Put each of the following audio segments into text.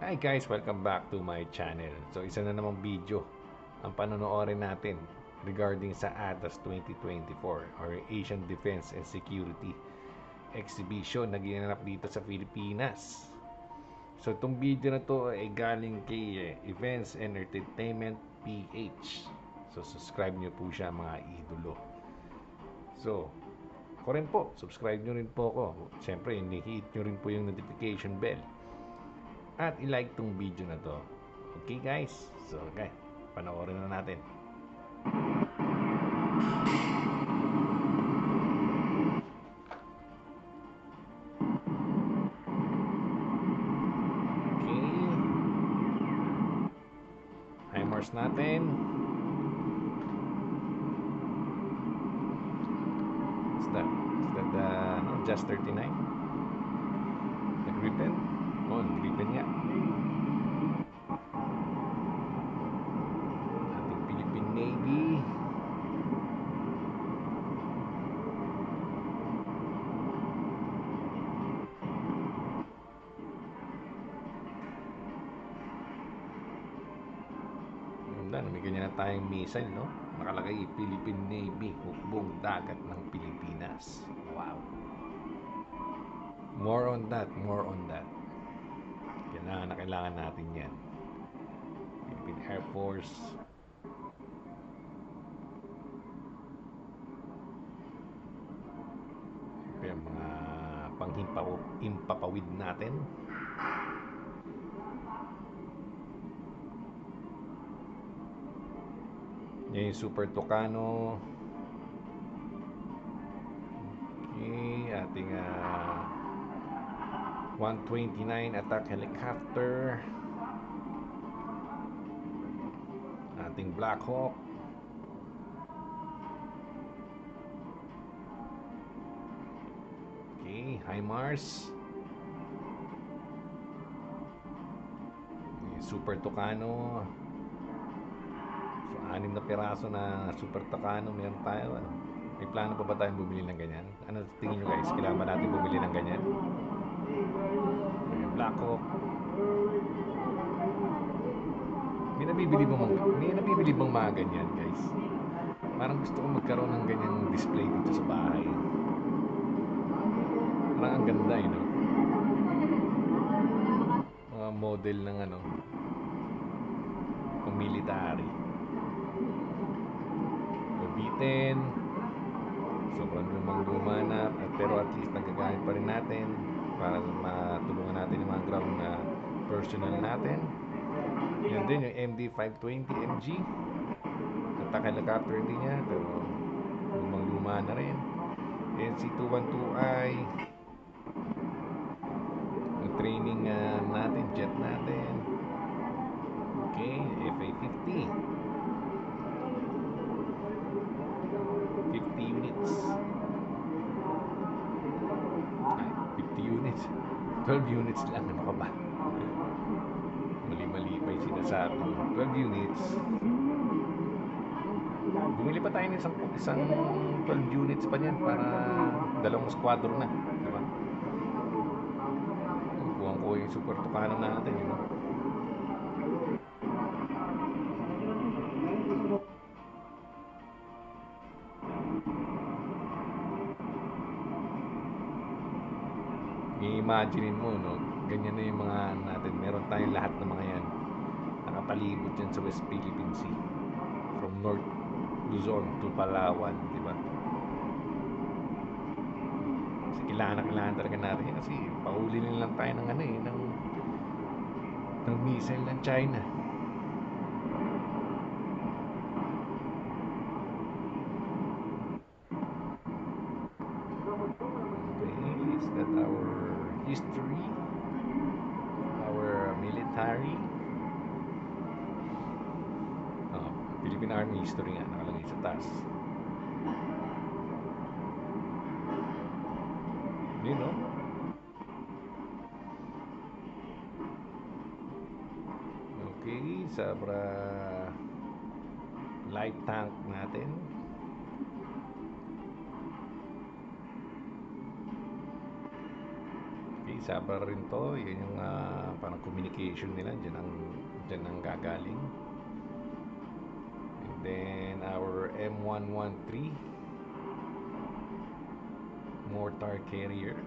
Hi guys, welcome back to my channel. So isa na namang video ang panonoodin natin regarding sa ADAS 2024 or Asian Defense and Security Exhibition na ginanap dito sa Pilipinas. So itong video na to ay galing kay Events and Entertainment PH. So subscribe nyo po siya mga idolo. So ako rin po, subscribe nyo rin po ako. Siyempre, hit nyo rin po yung notification bell at i-like tong video na to. Okay guys? So okay, panoorin na natin. Okay. HIMARS natin. What's that? Is that the Just 39? The Gripen? Oh, the Gripen nga. Ating Philippine Navy. May ganyan na tayong missile, no? Nakalagay Philippine Navy, hukbong dagat ng Pilipinas. Wow. More on that, more on that. Kailangan natin yan. Philippine Air Force. Yung mga panghimpapawid natin. Yan yung Super Tucano. Okay, ating 129 attack helicopter. Ating Black Hawk. Okay, HIMARS. Super Tucano. So, 6 na piraso na Super Tucano meron tayo. Ano? May plano pa ba tayong bumili ng ganyan? Ano tingin nyo guys? Kailangan ba natin bumili ng ganyan? Black Hawk. May nabibili bang mga ganyan guys? Parang gusto ko magkaroon ng ganyang display dito sa bahay. Parang ang ganda eh, no? Mga model ng ano, pang military. B-10. Sobrang lumang-luma na, pero at least nagagamit pa rin natin para matulungan natin yung mga ground na personnel natin. Yun din yung MD-520 MG. Attack helicopter din niya, pero lumang-luma na rin. NC-212I. Yung training natin, jet natin. Okay, FA-50. 50 units. Ay, 50 units. 12 units lang. Ano ka ba? Mali-mali pa yung sinasabi. 12 units. Bumili pa tayo ng isang 12 units pa niyan para dalawang squadron na. Diba? Kuha ko yung Super Tucano natin. Diba? I-imagine mo, no? Ganyan na yung mga natin. Meron tayong lahat ng mga yan. Nakapalibot yan sa West Philippine Sea. From North Luzon to Palawan, di ba? Kasi kailangan talaga natin yan. Kasi pahuli lang tayo ng ano eh, ng missile ng China. Okay, is that our history? Our military? Philippine Army history nga nakalagay sa taas. You know? Okay, sabra light tank natin. Okay, Sabra rin to. Yan yung parang communication nila. Dyan ang gagaling. And then our M113 mortar carrier.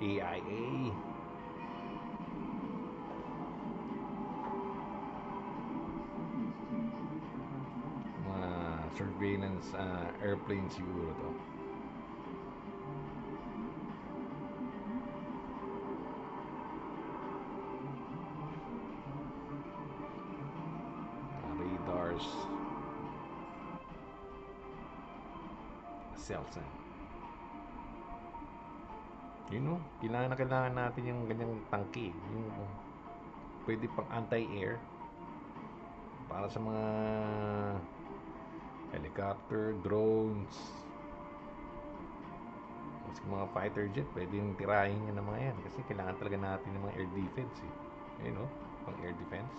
Okay. AIA. Mga surveillance airplane siguro to. Radars. Celsen. Yun, kailangan natin yung ganyang tangke. Yung pwede pang anti-air para sa mga helicopter, drones, kasi mga fighter jet, pwede yung tirahin yun ng mga yan kasi kailangan talaga natin ng mga air defense pang air defense.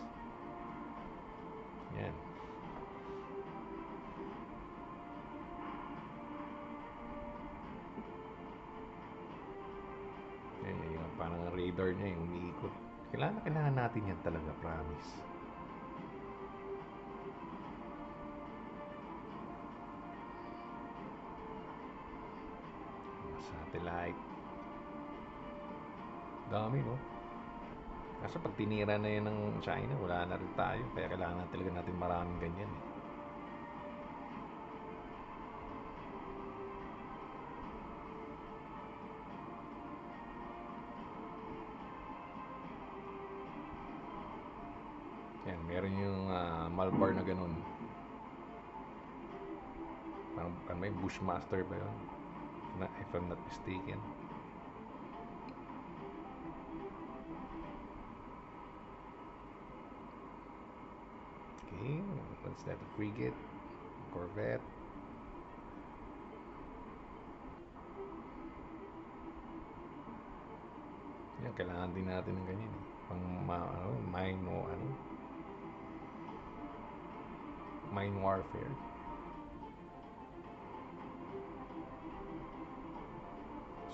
Yan. Yung parang radar niya yung umiikot. Kailangan natin yan talaga, promise. Satellite. Dami, no? Kaso pag tinira na yan ng China, wala na rin tayo. Kaya kailangan talaga natin maraming ganyan eh. Yan, meron yung Malbar na ganun. Parang may Bushmaster ba yun? If I'm not mistaken. Okay, what's that? A frigate? Corvette? Yan, kailangan din natin ng ganyan eh. Pang mine warfare.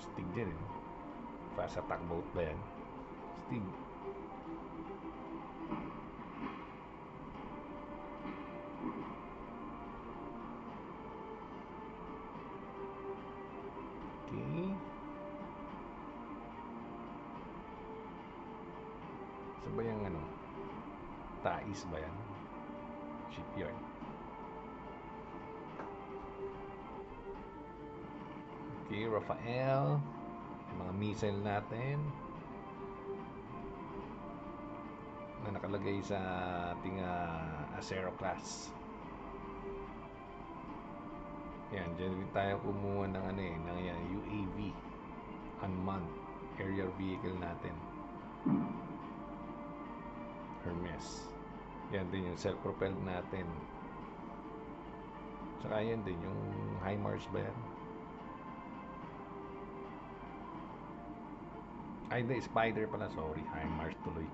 Stig din eh. Fast attack boat ba yan? Stig. Okay. Saan ba yung Tais ba yan? Shipyard. Okay, Rafael. Yung mga missile natin na nakalagay sa ating Acero class. Yan, dyan din tayo kumuha ng UAV, unmanned aerial vehicle natin. Hermes. Yan din yung self-propelled natin. Tsaka yan din yung HIMARS ba yan? Ay, hindi, Spider pala. Sorry, HIMARS tuloy.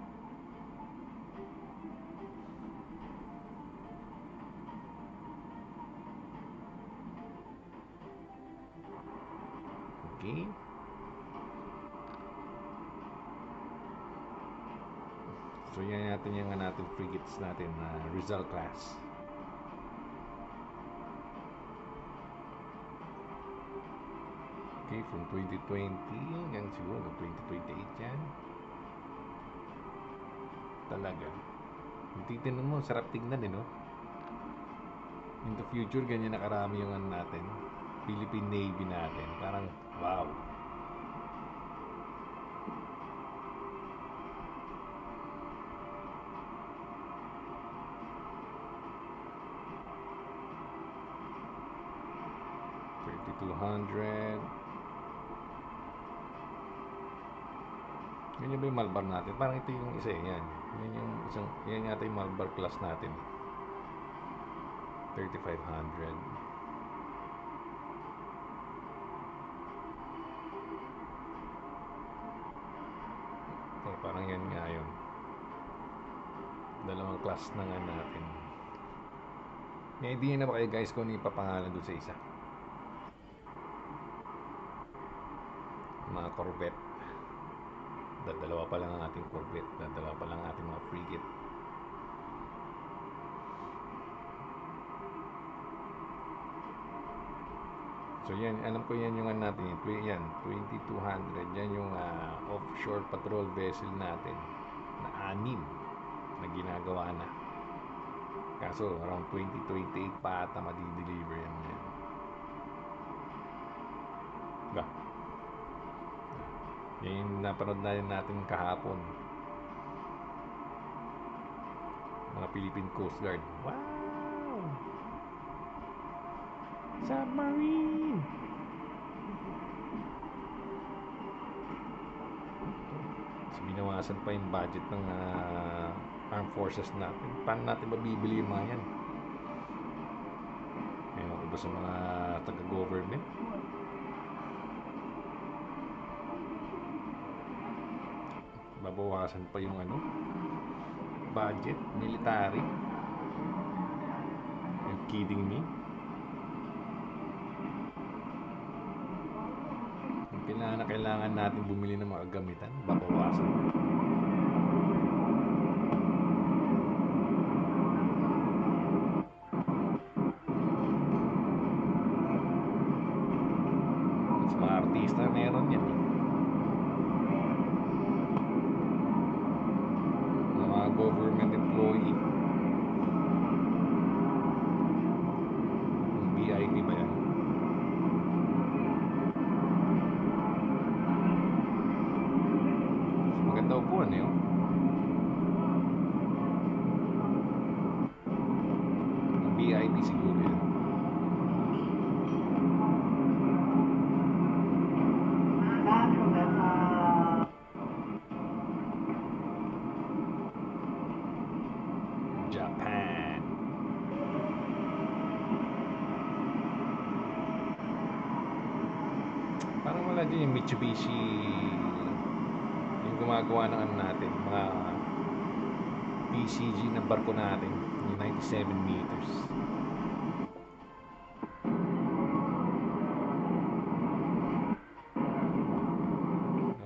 Okay. So yan natin yung frigates natin na Rizal class. Okay, from 2020 hanggang siguro 2028 yan. Talaga. Kung titignan mo, sarap tignan no? In the future, ganyan nakarami yung natin. Philippine Navy natin. Parang, wow. $3,200. Yan ba yung Malbar natin? Parang ito yung isa yan. Yan yata yung Malbar class natin. 3,500. Parang yan nga yun. Dalawang class na nga natin. May idea na ba kayo guys kung ano ipapangalan doon sa isa? Mga Corvette. Dadalawa pa lang ang ating Corvette. Dadalawa pa lang ang ating mga frigate. So yan, alam ko yan yung natin. Yan, 2200. Yan yung offshore patrol vessel natin. Na 6 na ginagawa na. Kaso around 2028 pa ata madi-deliver yan. Ba? Yan yung napanood na natin kahapon. Mga Philippine Coast Guard. Wow! Submarine! So, binawasan pa yung budget ng armed forces natin. Paano natin mabibili yung mga yan? Ewan ko ba sa mga taga-government? Babawasan pa yung budget, military. Are you kidding me? Kailangan natin bumili ng mga gamitan, babawasan. Mas mga artista meron yan eh. Mga government employee. VIP ba yan? Maganda upuan eh. VIP siguro yan. Japan. Parang wala din yung Mitsubishi yung gumagawa ng natin, mga PCG na barko natin, yung 97 meters.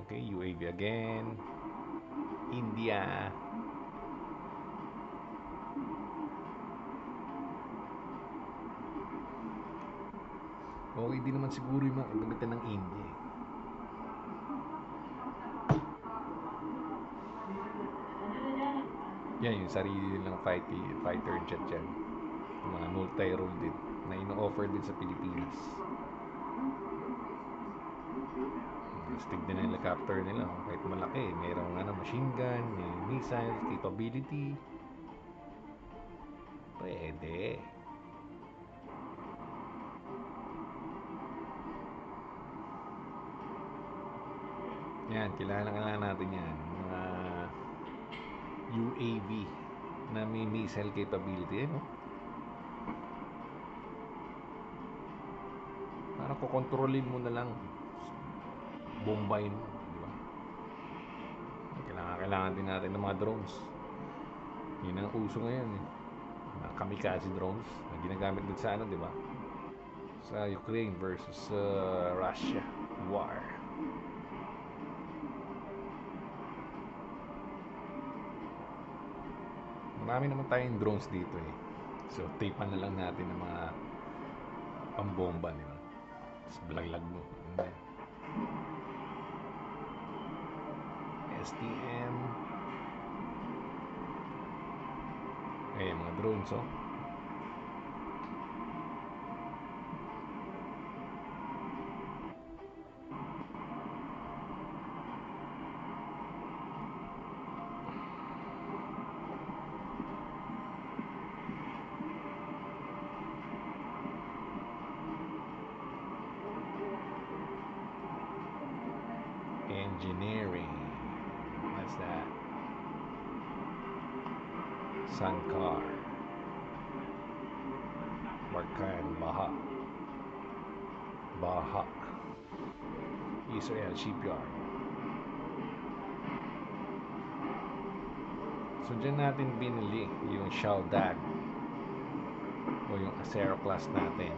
Okay, UAV again. India. Okay din naman siguro yung mga gamitan ng India. Yan yung sarili nilang fighter jet yan. Yung mga multi-role din na ino-offer din sa Pilipinas. Astig din ang helicopter nila. Kahit malaki, mayroong machine gun, may missile capability. Pwede. Yan, kailangan natin yan. Mga UAV na may missile capability. Parang kukontrolin mo na lang. Bombayin mo, di ba? Kailangan din natin ng mga drones. Yun ang uso ngayon eh. Mga kamikaze drones na ginagamit din sa di ba? Sa Ukraine versus Russia war. Marami naman tayong drones dito eh. So, tapean na lang natin ng mga pambomba, di ba? Tapos balaglag mo. STM. Ayan, mga drones, oh. Engineering. What's that? Sankar. Markan, Baha. Israel Shipyard. So So dyan natin binili yung Shaldag o yung Acero class natin.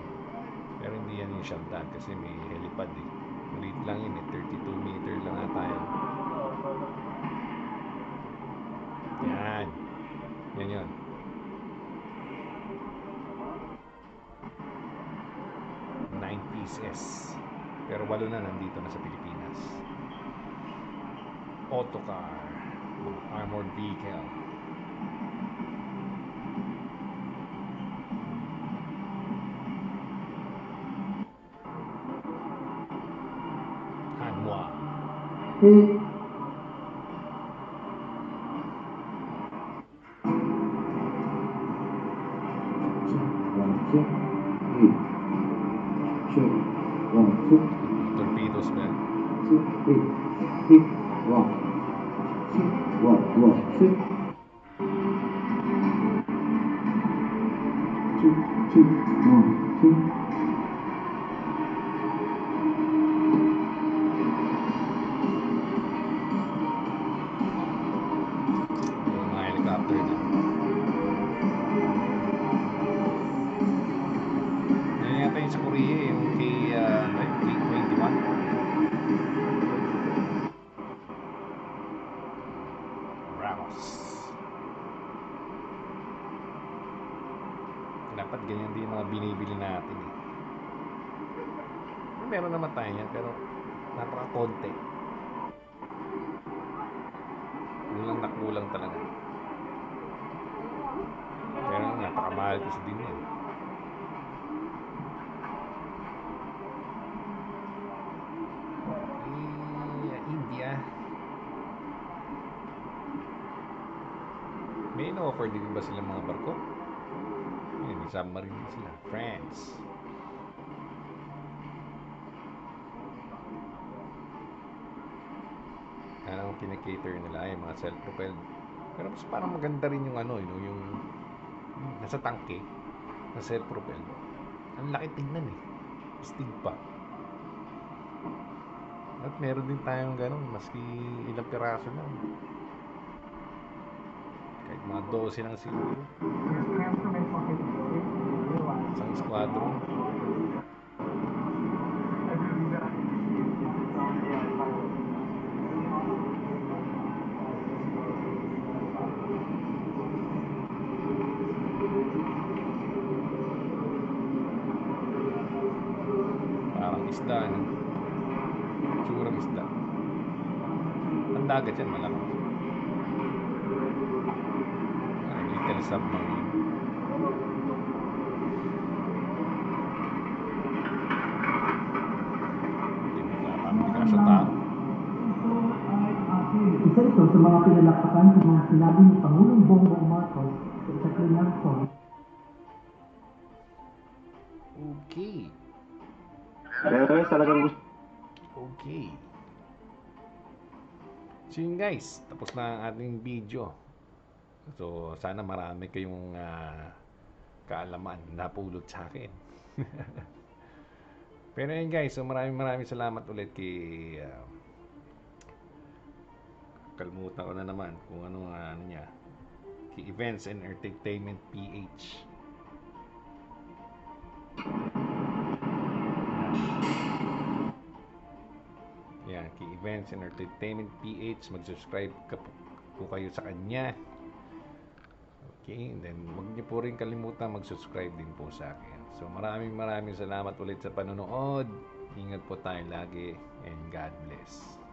Pero hindi yan yung Shaldag kasi may helipad eh. Maliit lang yun eh, 32 meter lang ata yun. Yan. Yan yun. Pieces. Pero 8 na nandito na sa Pilipinas. Autocar. Armored vehicle. Hanwha. Torpedoes ba? Mga helicopter na. Yan yata yung sa Korea yung K-21. Ramos. Dapat ganyan din yung mga binibili natin eh. Meron naman tayo yan pero napaka-konti. Kulang na kulang talaga. Pero napakamahal kasi din yan. India. May in-offer din ba sila mga barko? May submarine din sila. France. Ang kinakater nila ay mga self-propelled. Pero mas parang maganda rin yung ano, yung nasa tangke na self-propelled. Ang laki tignan eh. Stig pa. At meron din tayong ganun, maski ilang piraso lang. Kahit mga 12 lang siguro. Isang squadron. Parang isda, no? Surang isda. Ang dagat yan, malaki. Little submarine. Hindi ka sa tao. Isa ito sa mga pinalakpakan sa mga sinabi ni Pangulong Bongbong Marcos sa ikatlong langsong. Okay. Pero talagang gusto. Okay. So yun guys, tapos na ang ating video. So sana marami kayong kaalaman na pulot sa akin. Pero yun guys, so maraming salamat ulit kay kalimutan ko na naman kung ano niya, kay Events and Entertainment PH. Yan, kay Events and Entertainment PH, mag-subscribe po kayo sa kanya. Okay, and then huwag niyo po rin kalimutan mag-subscribe din po sa akin. So maraming salamat ulit sa panonood. Ingat po tayo lagi and God bless.